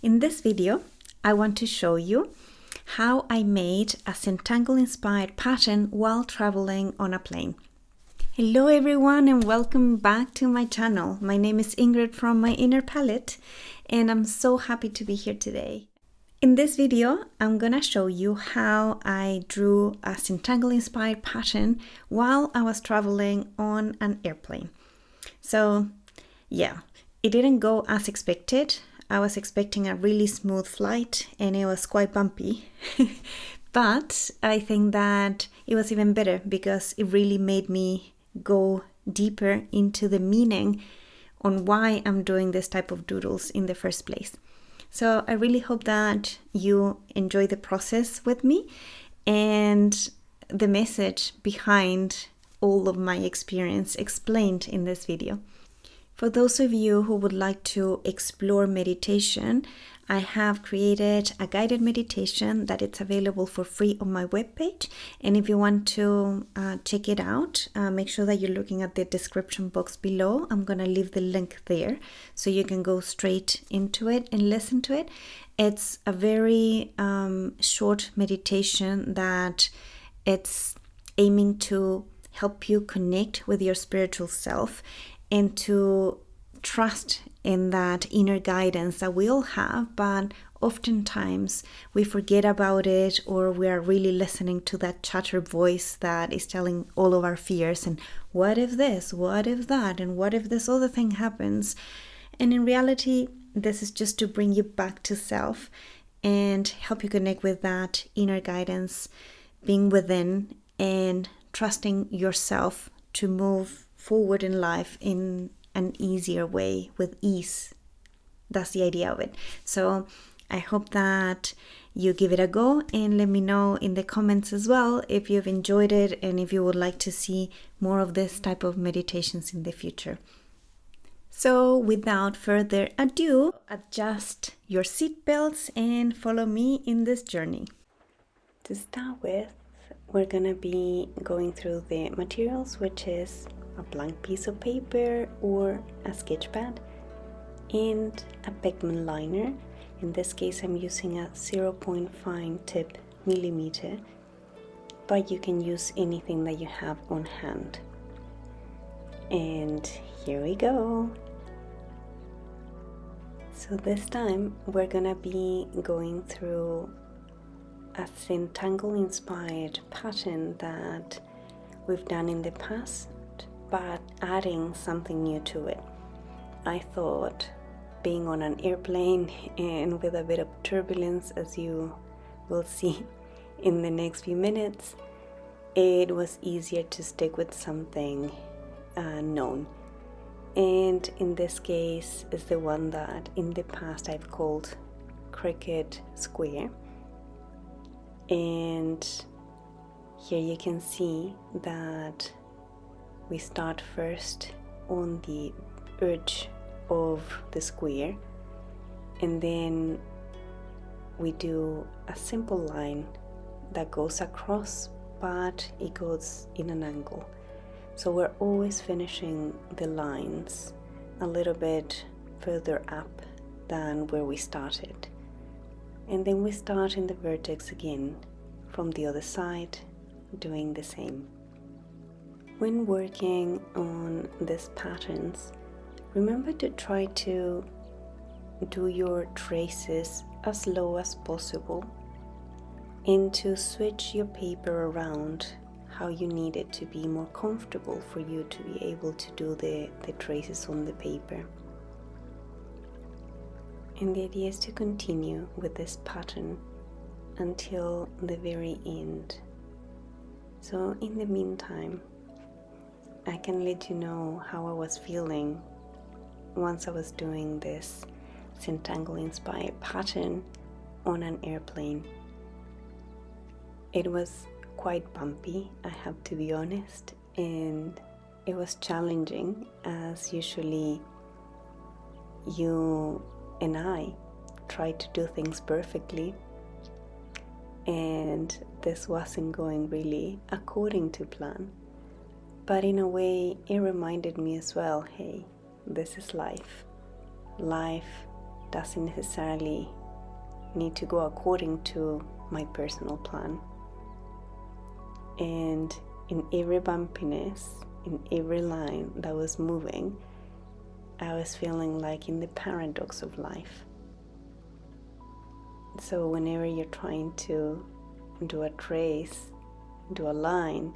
In this video, I want to show you how I made a Zentangle-inspired pattern while traveling on a plane. Hello everyone and welcome back to my channel. My name is Ingrid from My Inner Palette and I'm so happy to be here today. In this video, I'm gonna show you how I drew a Zentangle-inspired pattern while I was traveling on an airplane. So yeah, it didn't go as expected. I was expecting a really smooth flight and it was quite bumpy. But I think that it was even better because it really made me go deeper into the meaning on why I'm doing this type of doodles in the first place. So I really hope that you enjoy the process with me and the message behind all of my experience explained in this video. For those of you who would like to explore meditation, I have created a guided meditation that it's available for free on my webpage. And if you want to check it out, make sure that you're looking at the description box below. I'm going to leave the link there so you can go straight into it and listen to it. It's a very short meditation that it's aiming to help you connect with your spiritual self and to trust in that inner guidance that we all have, but oftentimes we forget about it, or we are really listening to that chatter voice that is telling all of our fears and what if this, what if that, and what if this other thing happens. And in reality, this is just to bring you back to self and help you connect with that inner guidance, being within and trusting yourself to move forward in life in an easier way with ease. That's the idea of it. So I hope that you give it a go and let me know in the comments as well if you've enjoyed it and if you would like to see more of this type of meditations in the future. So without further ado, adjust your seatbelts and follow me in this journey. To start with, we're gonna be going through the materials, which is a blank piece of paper or a sketch pad and a Beckman liner. In this case I'm using a 0.5 tip millimeter, but you can use anything that you have on hand. And here we go. So this time we're gonna be going through a Zentangle-inspired pattern that we've done in the past, but adding something new to it. I thought, being on an airplane and with a bit of turbulence, as you will see in the next few minutes, it was easier to stick with something known. And in this case is the one that in the past I've called Cricket Square. And here you can see that we start first on the edge of the square and then we do a simple line that goes across, but it goes in an angle. So we're always finishing the lines a little bit further up than where we started. And then we start in the vertex again from the other side, doing the same. When working on these patterns, remember to try to do your traces as low as possible and to switch your paper around how you need it to be more comfortable for you to be able to do the traces on the paper. And the idea is to continue with this pattern until the very end. So in the meantime, I can let you know how I was feeling once I was doing this Zentangle-inspired pattern on an airplane. It was quite bumpy, I have to be honest, and it was challenging, as usually you and I try to do things perfectly, and this wasn't going really according to plan. But in a way, it reminded me as well, hey, this is life. Life doesn't necessarily need to go according to my personal plan. And in every bumpiness, in every line that was moving, I was feeling like in the paradox of life. So whenever you're trying to do a trace, do a line,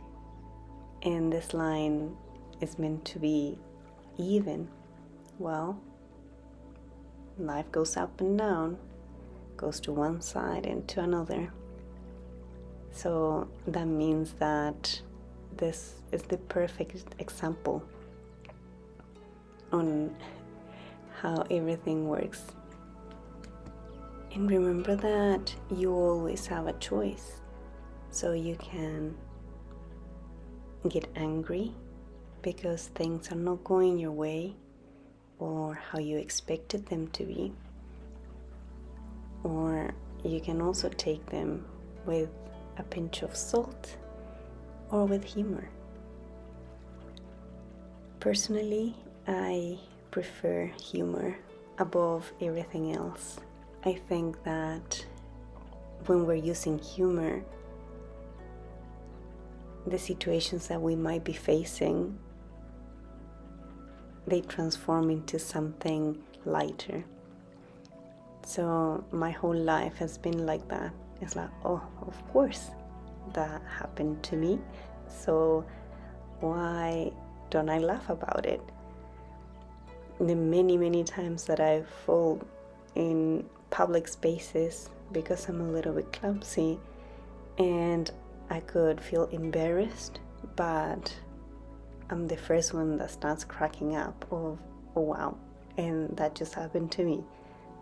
and this line is meant to be even, well, life goes up and down, goes to one side and to another. So that means that this is the perfect example on how everything works. And remember that you always have a choice. So you can get angry because things are not going your way or how you expected them to be. Or you can also take them with a pinch of salt or with humor. Personally, I prefer humor above everything else. I think that when we're using humor, the situations that we might be facing, they transform into something lighter. So my whole life has been like that. It's like, oh, of course, that happened to me. So why don't I laugh about it? The many times that I fall in public spaces because I'm a little bit clumsy, and I could feel embarrassed, but I'm the first one that starts cracking up of, oh wow, and that just happened to me.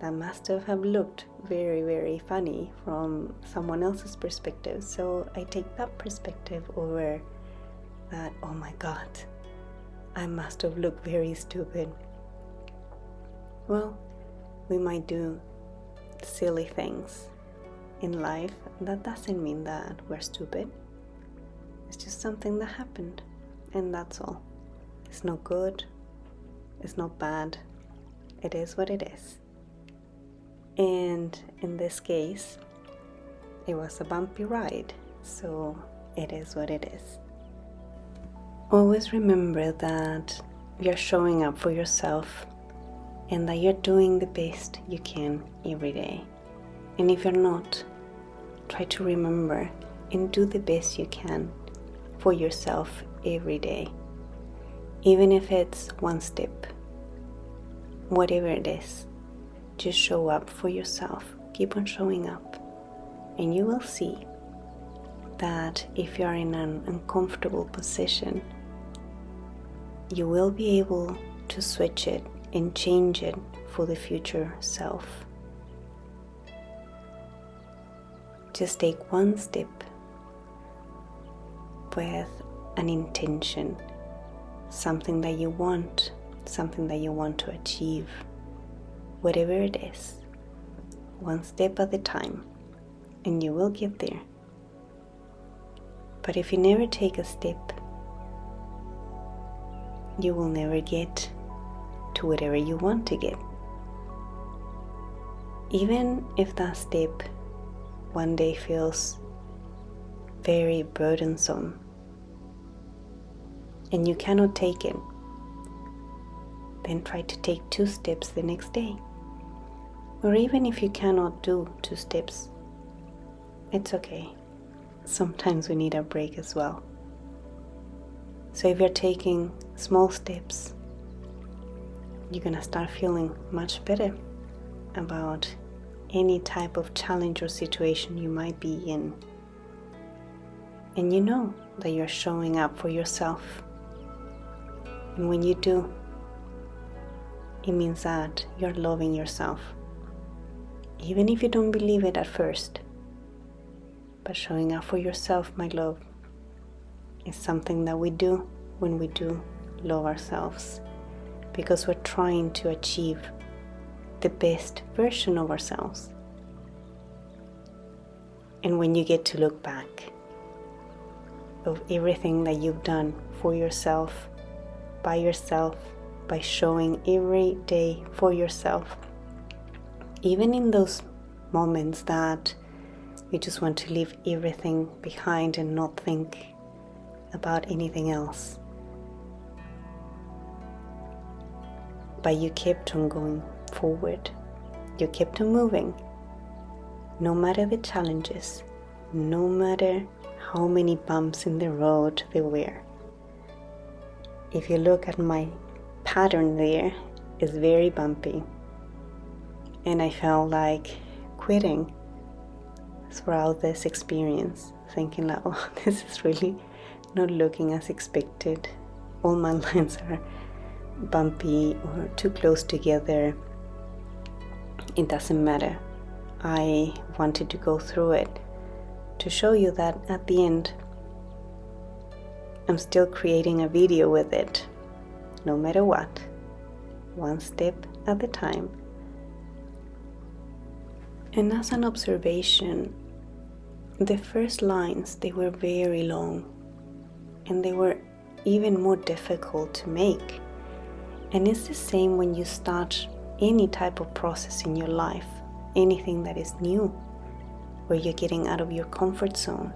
That must have looked very funny from someone else's perspective. So I take that perspective over that, oh my God, I must have looked very stupid. Well, we might do silly things in life. That doesn't mean that we're stupid. It's just something that happened, and that's all. It's not good, it's not bad, it is what it is. And in this case, it was a bumpy ride, so it is what it is. Always remember that you're showing up for yourself and that you're doing the best you can every day. And if you're not, try to remember and do the best you can for yourself every day. Even if it's one step, whatever it is, just show up for yourself. Keep on showing up. And you will see that if you're in an uncomfortable position, you will be able to switch it and change it for the future self. Just take one step with an intention, something that you want to achieve, whatever it is, one step at a time, and you will get there. But if you never take a step, you will never get to whatever you want to get. Even if that step one day feels very burdensome and you cannot take it, then try to take 2 steps the next day. Or even if you cannot do 2 steps, it's okay. Sometimes we need a break as well. So if you're taking small steps, you're gonna start feeling much better about any type of challenge or situation you might be in. And you know that you're showing up for yourself. And when you do, it means that you're loving yourself. Even if you don't believe it at first. But showing up for yourself, my love, is something that we do when we do love ourselves. Because we're trying to achieve the best version of ourselves. And when you get to look back of everything that you've done for yourself, by showing every day for yourself, even in those moments that you just want to leave everything behind and not think about anything else. But you kept on going forward. You kept on moving. No matter the challenges, no matter how many bumps in the road there were. If you look at my pattern there, it's very bumpy. And I felt like quitting throughout this experience, thinking like, oh, this is really not looking as expected. All my lines are bumpy or too close together. It doesn't matter. I wanted to go through it to show you that at the end, I'm still creating a video with it, no matter what, one step at a time. And as an observation, the first lines, they were very long and they were even more difficult to make. And it's the same when you start any type of process in your life, anything that is new, where you're getting out of your comfort zone.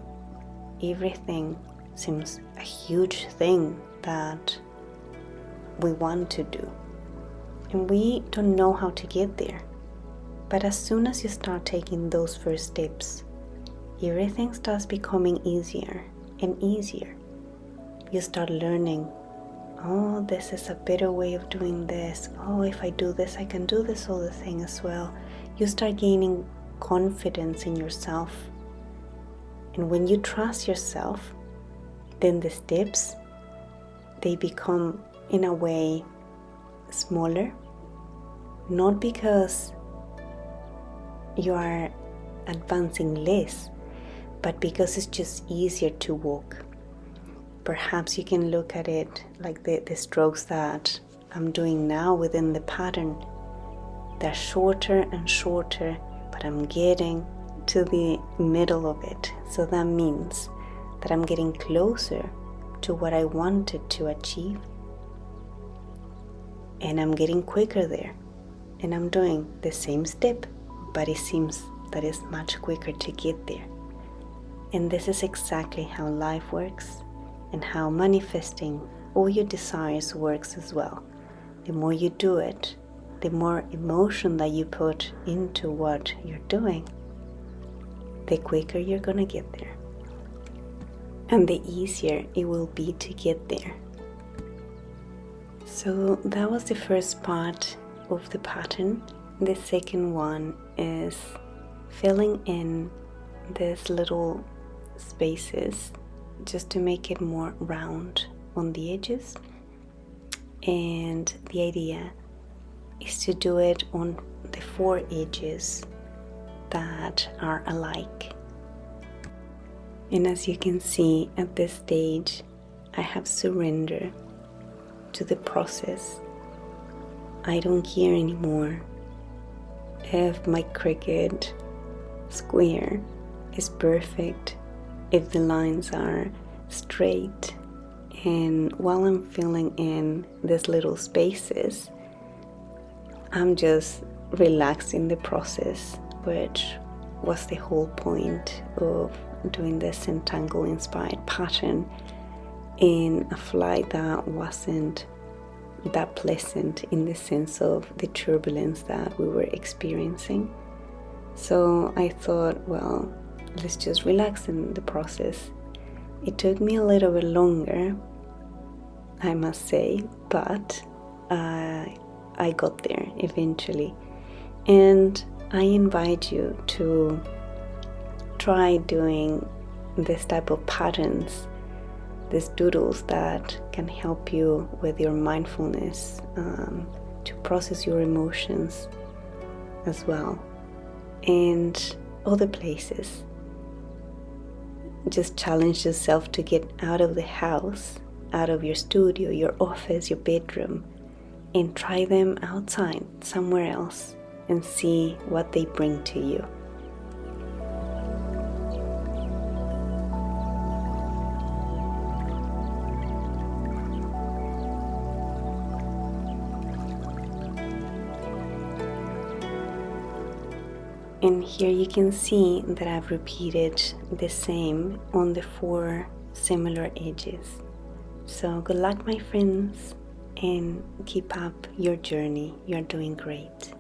Everything seems a huge thing that we want to do. And we don't know how to get there. But as soon as you start taking those first steps, everything starts becoming easier and easier. You start learning, oh, this is a better way of doing this. Oh, if I do this, I can do this other thing as well. You start gaining confidence in yourself. And when you trust yourself, then the steps, they become, in a way, smaller. Not because you are advancing less, but because it's just easier to walk. Perhaps you can look at it like the strokes that I'm doing now within the pattern. They're shorter and shorter, but I'm getting to the middle of it. So that means that I'm getting closer to what I wanted to achieve. And I'm getting quicker there. And I'm doing the same step, but it seems that it's much quicker to get there. And this is exactly how life works and how manifesting all your desires works as well. The more you do it, the more emotion that you put into what you're doing, the quicker you're gonna get there. And the easier it will be to get there. So that was the first part of the pattern. The second one is filling in these little spaces just to make it more round on the edges. And the idea is to do it on the 4 edges that are alike. And as you can see at this stage, I have surrendered to the process. I don't care anymore if my cricket square is perfect, if the lines are straight. And while I'm filling in these little spaces, I'm just relaxing the process, which was the whole point of doing this Zentangle-inspired pattern in a flight that wasn't that pleasant in the sense of the turbulence that we were experiencing. So I thought, well, let's just relax in the process. It took me a little bit longer, I must say, but I got there eventually. And I invite you to try doing this type of patterns, these doodles that can help you with your mindfulness, to process your emotions as well, and other places. Just challenge yourself to get out of the house, out of your studio, your office, your bedroom, and try them outside somewhere else and see what they bring to you. And here you can see that I've repeated the same on the 4 similar edges. So good luck, my friends, and keep up your journey. You're doing great.